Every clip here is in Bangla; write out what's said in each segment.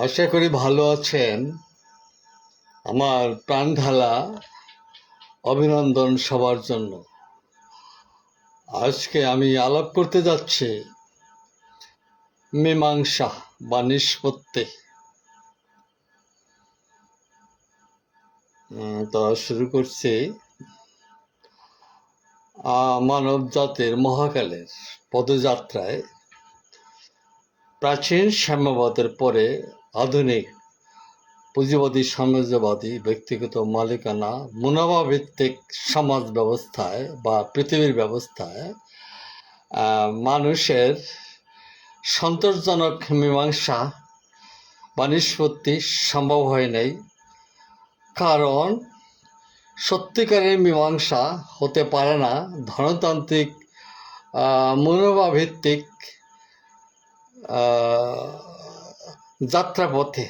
আশা করি ভালো আছেন। আমার প্রাণঢালা অভিনন্দন সবার জন্য। আজকে আমি আলাপ করতে যাচ্ছি মীমাংসা বা নিষ্পত্তি। তো শুরু করছি মানব জাতির মহাকালের পদযাত্রায় প্রাচীন সাম্যবাদের পরে আধুনিক পুঁজিবাদী সাম্রাজ্যবাদী ব্যক্তিগত মালিকানা মুনাফা ভিত্তিক সমাজ ব্যবস্থায় বা পৃথিবীর ব্যবস্থায় মানুষের সন্তোষজনক মীমাংসা বা নিষ্পত্তি সম্ভব হয় নাই। কারণ সত্যিকারের মীমাংসা হতে পারে না ধনতান্ত্রিক মুনাফা ভিত্তিক যাত্রাপথে।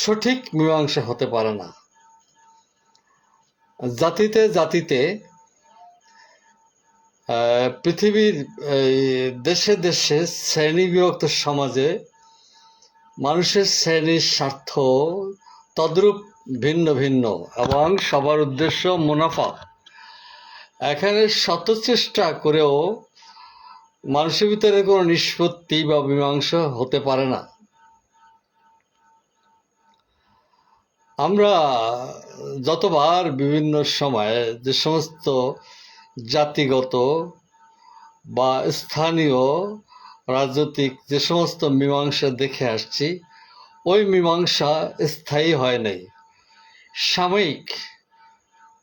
সঠিক মীমাংসা হতে পারে না। জাতিতে জাতিতে পৃথিবীর দেশে দেশে শ্রেণীবিভক্ত সমাজে মানুষের শ্রেণীর স্বার্থ তদ্রূপ ভিন্ন ভিন্ন এবং সবার উদ্দেশ্য মুনাফা। এখানে শত চেষ্টা করেও মানুষের ভিতরে কোনো নিষ্পত্তি বা মীমাংসা হতে পারে না। আমরা যতবার বিভিন্ন সময়ে যে সমস্ত জাতিগত বা স্থানীয় রাজনৈতিক যে সমস্ত মীমাংসা দেখে আসছি, ওই মীমাংসা স্থায়ী হয় নাই, সাময়িক।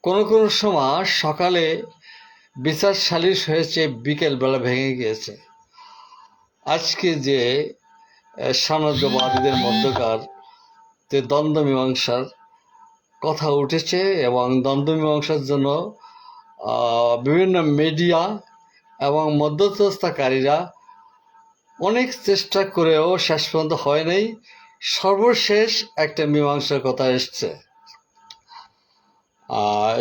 কোনো কোনো সময় সকালে বিচার সালিশ হয়েছে, বিকেলবেলা ভেঙে গিয়েছে। আজকে যে সাম্রাজ্যবাদীদের মধ্যকার যে দ্বন্দ্ব মীমাংসার কথা উঠেছে এবং দ্বন্দ্ব মীমাংসার জন্য বিভিন্ন মিডিয়া এবং মধ্যস্থতাকারীরা অনেক চেষ্টা করেও শেষ পর্যন্ত হয় নাই। সর্বশেষ একটা মীমাংসার কথা এসছে।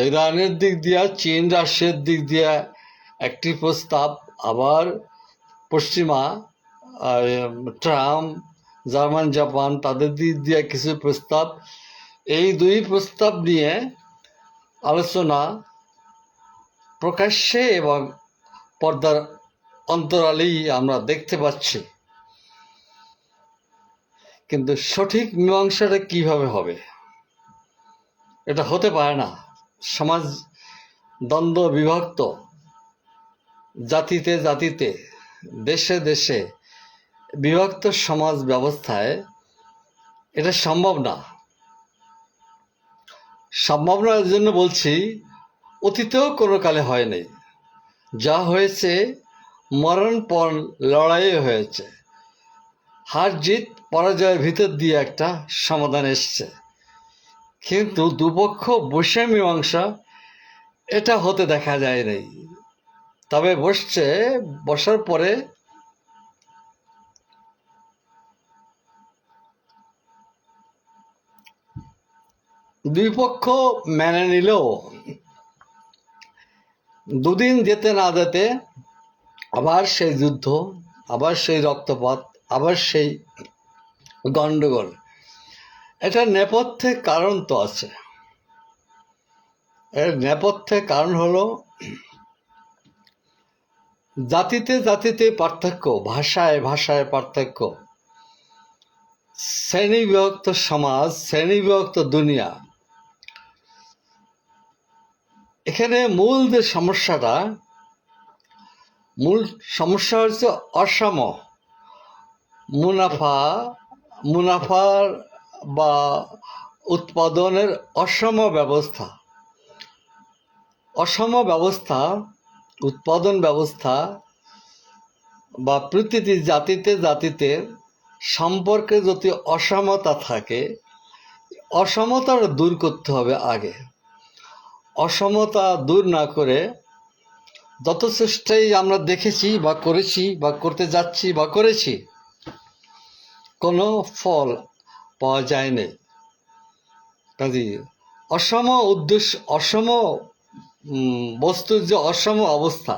ইরানের দিক দিয়া, চীন রাশিয়ার দিক দিয়া একটি প্রস্তাব, আবার পশ্চিমা ট্রাম্প, জার্মান, জাপান তাদের দিক দিয়া কিছু প্রস্তাব। এই দুই প্রস্তাব নিয়ে আলোচনা প্রকাশ্যে এবং পর্দার অন্তরালেই আমরা দেখতে পাচ্ছি। কিন্তু সঠিক মীমাংসাটা কিভাবে হবে? এটা হতে পারে না। সমাজ দ্বন্দ্ব বিভক্ত, জাতিতে জাতিতে, দেশে দেশে বিভক্ত সমাজ ব্যবস্থায় এটা সম্ভব না। সম্ভব না এর জন্য বলছি, অতীতেও কোনো কালে হয় নাই। যা হয়েছে মরণপণ লড়াইয়ে হয়েছে। হার জিত পরাজয়ের ভিতর দিয়ে একটা সমাধান এসছে। কিন্তু দুপক্ষ বসে মীমাংসা এটা হতে দেখা যায় নাই। তবে বসার পরে দুই পক্ষ মেনে নিলেও দুদিন যেতে না যেতে আবার সেই যুদ্ধ, আবার সেই রক্তপাত, আবার সেই গণ্ডগোল। এটার নেপথ্যে কারণ তো আছে। এর নেপথ্যে কারণ হলো জাতিতে জাতিতে পার্থক্য, ভাষায় ভাষায় পার্থক্য, শ্রেণীবিভক্ত সমাজ, শ্রেণীবিভক্ত দুনিয়া। এখানে মূল সমস্যা হচ্ছে অসম মুনাফার বা উৎপাদনের অসম ব্যবস্থা। উৎপাদন ব্যবস্থা বা প্রতিটি জাতিতে জাতিতে সম্পর্কে যদি অসমতা থাকে, অসমতাটা দূর করতে হবে আগে। অসমতা দূর না করে যত চেষ্টাই আমরা দেখেছি বা করেছি বা করতে যাচ্ছি বা করেছি, কোনো ফল পাওয়া যায়নি। কাজে অসম উদ্দেশ্য, অসম বস্তুর যে অসম অবস্থা,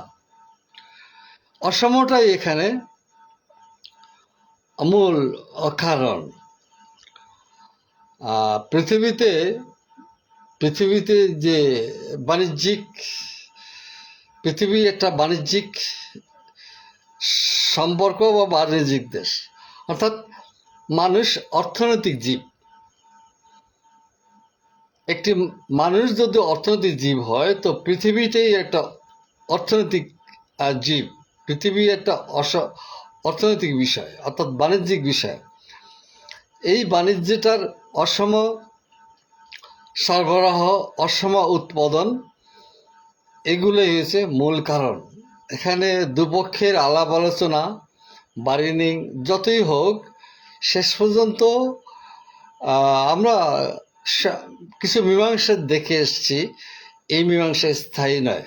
অসমটাই এখানে মূল কারণ। পৃথিবীতে পৃথিবীতে যে বাণিজ্যিক পৃথিবী একটা বাণিজ্যিক সম্পর্ক বা বাণিজ্যিক দেশ, অর্থাৎ মানুষ অর্থনৈতিক জীব। একটি মানুষ যদি অর্থনৈতিক জীব হয় তো পৃথিবীটাই একটা অর্থনৈতিক জীব। পৃথিবী একটা অর্থনৈতিক বিষয়, অর্থাৎ বাণিজ্যিক বিষয়। এই বাণিজ্যটার অসম সরবরাহ, অসম উৎপাদন, এগুলোই হয়েছে মূল কারণ। এখানে দুপক্ষের আলাপ আলোচনা, বার্গেনিং যতই হোক, শেষ পর্যন্ত আমরা কিছু মীমাংসা দেখে এসেছি। এই মীমাংসা স্থায়ী নয়।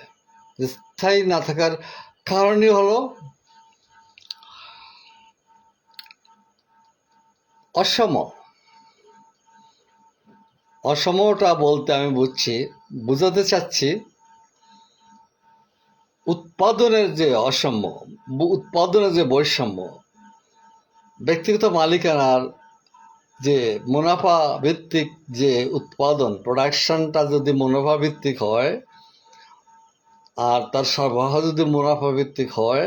স্থায়ী না থাকার কারণই হলো অসম। অসমটা বলতে আমি বুঝাতে চাচ্ছি উৎপাদনের যে অসাম্য, উৎপাদনের যে বৈষম্য, ব্যক্তিগত মালিকানার যে মুনাফা ভিত্তিক যে উৎপাদন, প্রোডাকশনটা যদি মুনাফা ভিত্তিক হয় আর তার সরবরাহ যদি মুনাফা ভিত্তিক হয়,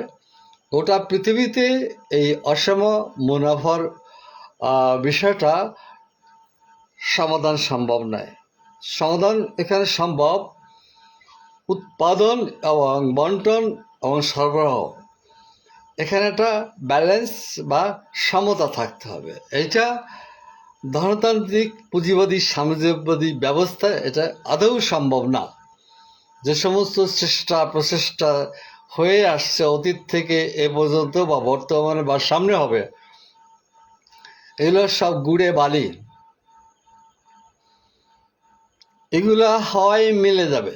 গোটা পৃথিবীতে এই অসম মুনাফার বিষয়টা সমাধান সম্ভব নয়। সমাধান এখানে সম্ভব উৎপাদন এবং বন্টন এবং সরবরাহ। এখানে একটা ব্যালেন্স বা সমতা থাকতে হবে। এইটা ধনতান্ত্রিক পুঁজিবাদী সাম্রাজ্যবাদী ব্যবস্থা এটা আদৌ সম্ভব না। যে সমস্ত প্রচেষ্টা হয়ে আসছে অতীত থেকে এ পর্যন্ত বা বর্তমানে বা সামনে হবে, এগুলো সব গুড়ে বালি। এগুলা হয় মিলে যাবে।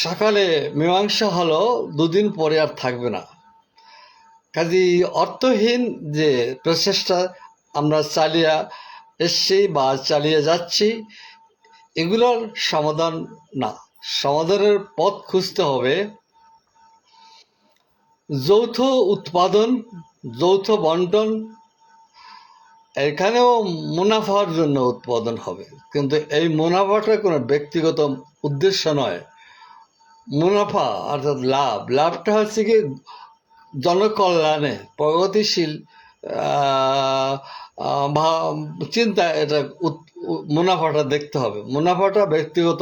সকালে মীমাংসা হলো, দুদিন পরে আর থাকবে না। কাজে অর্থহীন যে প্রচেষ্টা আমরা চালিয়ে এসছি বা চালিয়ে যাচ্ছি, এগুলোর সমাধান না। সমাধানের পথ খুঁজতে হবে যৌথ উৎপাদন, যৌথ বন্টন। এখানেও মুনাফার জন্য উৎপাদন হবে, কিন্তু এই মুনাফাটা কোনো ব্যক্তিগত উদ্দেশ্য নয়। মুনাফা অর্থাৎ লাভটা হচ্ছে কি জনকল্যাণে, প্রগতিশীল চিন্তা। এটা মুনাফাটা দেখতে হবে। মুনাফাটা ব্যক্তিগত,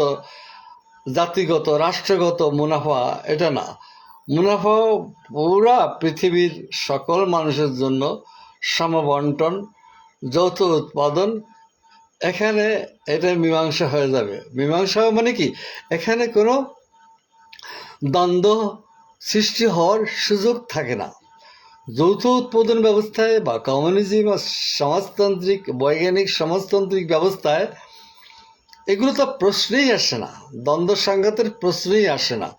জাতিগত, রাষ্ট্রগত মুনাফা এটা না। মুনাফা পুরা পৃথিবীর সকল মানুষের জন্য সমবন্টন, যৌথ উৎপাদন। এখানে এটা মীমাংসা হয়ে যাবে। মীমাংসা মানে কি, এখানে কোনো দ্বন্দ্ব সৃষ্টি হওয়ার সুযোগ থাকে না। যৌথ উৎপাদন ব্যবস্থায় বা কমিউনিজম বা সমাজতান্ত্রিক, বৈজ্ঞানিক সমাজতান্ত্রিক ব্যবস্থায় এগুলো তো প্রশ্নই আসে না। দ্বন্দ্ব সংঘাতের প্রশ্নই আসে না।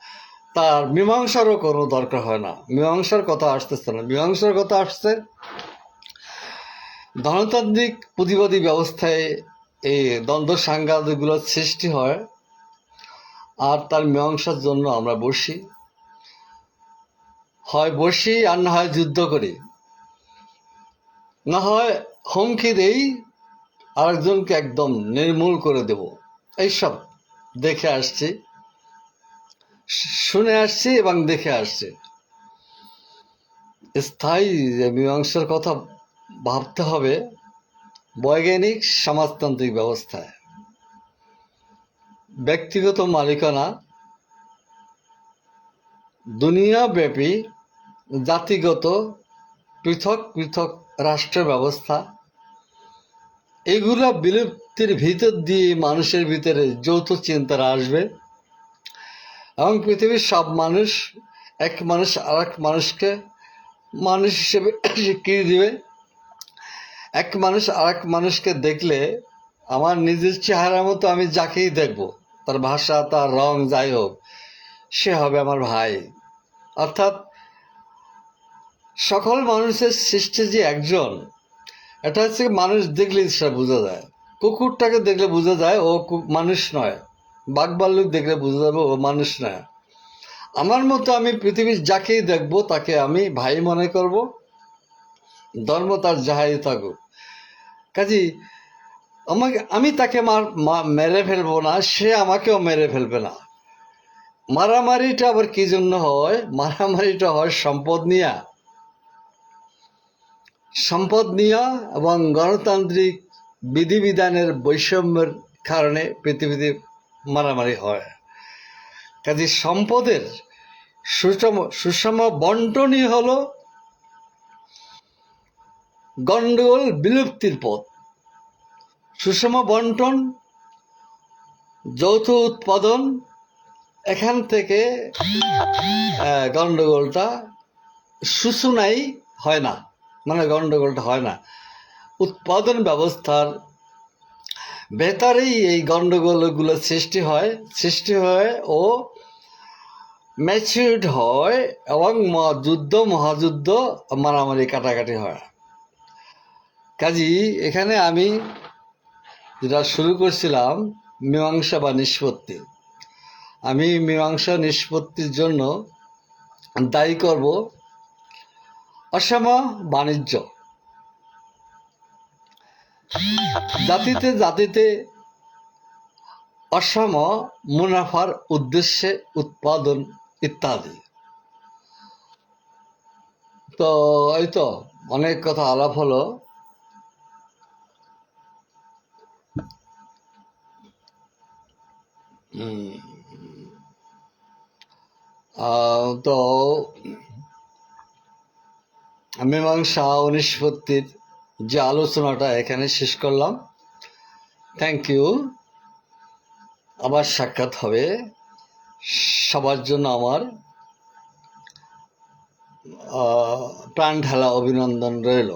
তার মীমাংসারও কোনো দরকার হয় না। মীমাংসার কথা আসতেছে না। মীমাংসার কথা আসছে ধনতান্ত্রিক পুঁজিবাদী ব্যবস্থায় এই দ্বন্দ্ব সংঘাতগুলোর সৃষ্টি হয়, আর তার মীমাংসার জন্য আমরা বসি, হয় বসি আর না হয় যুদ্ধ করি, না হয় হুমকি দেই আরেকজনকে একদম নির্মূল করে দেব। এইসব দেখে আসছি, শুনে আসছি এবং দেখে আসছি। স্থায়ী যে মীমাংসার কথা ভাবতে হবে বৈজ্ঞানিক সমাজতান্ত্রিক ব্যবস্থায়। ব্যক্তিগত মালিকানা, দুনিয়াব্যাপী জাতিগত পৃথক পৃথক রাষ্ট্র ব্যবস্থা, এগুলো বিলুপ্তির ভিতর দিয়ে মানুষের ভিতরে যৌথ চিন্তারা আসবে এবং পৃথিবীর সব মানুষ, এক মানুষ আর এক মানুষকে মানুষ হিসেবে স্বীকৃতি দিবে। এক মানুষ আর এক মানুষকে দেখলে আমার নিজের চেহারার মতো আমি যাকেই দেখব, তার ভাষা, তার রং যাই হোক, সে হবে আমার ভাই। অর্থাৎ সকল মানুষের সৃষ্টি যে একজন, এটা হচ্ছে মানুষ দেখলেই সেটা বোঝা যায়। কুকুরটাকে দেখলে বোঝা যায় ও মানুষ নয়। বাঘ ভাল্লুক দেখলে বোঝা যাবে ও মানুষ নয়। আমার মতো আমি পৃথিবীর যাকেই দেখব তাকে আমি ভাই মনে করব, ধর্ম তার যাহাই থাকুক। কাজী আমি তাকে মেরে ফেলবো না, সে আমাকেও মেরে ফেলবে না। মারামারিটা আবার কি জন্য হয়? মারামারিটা হয় সম্পদ নিয়া এবং গণতান্ত্রিক বিধিবিধানের বৈষম্যের কারণে পৃথিবীতে মারামারি হয়। কাজে সম্পদের সুষম বন্টনই হলো গণ্ডগোল বিলুপ্তির পথ। সুষম বন্টন, যৌথ উৎপাদন, এখান থেকে গণ্ডগোলটা সূচনাই হয় না, মানে গণ্ডগোলটা হয় না। উৎপাদন ব্যবস্থার ভেতরেই এই গণ্ডগোলগুলো সৃষ্টি হয় ও ম্যাচিউরড হয় এবং মহাযুদ্ধ মারামারি কাটাকাটি হয়। কাজী এখানে আমি যেটা শুরু করছিলাম মীমাংসা বা নিষ্পত্তি, আমি মীমাংসা নিষ্পত্তির জন্য দায়ী করব অসম বাণিজ্য। জাতিতে অসম মুনাফার উদ্দেশ্যে উৎপাদন ইত্যাদি। তো এই তো অনেক কথা আলাপ হলো। তো মীমাংসা ও নিষ্পত্তির যে আলোচনাটা এখানে শেষ করলাম। Thank you. আবার সাক্ষাৎ হবে। সবার জন্য আমার প্রাণ ঢালা অভিনন্দন রইল।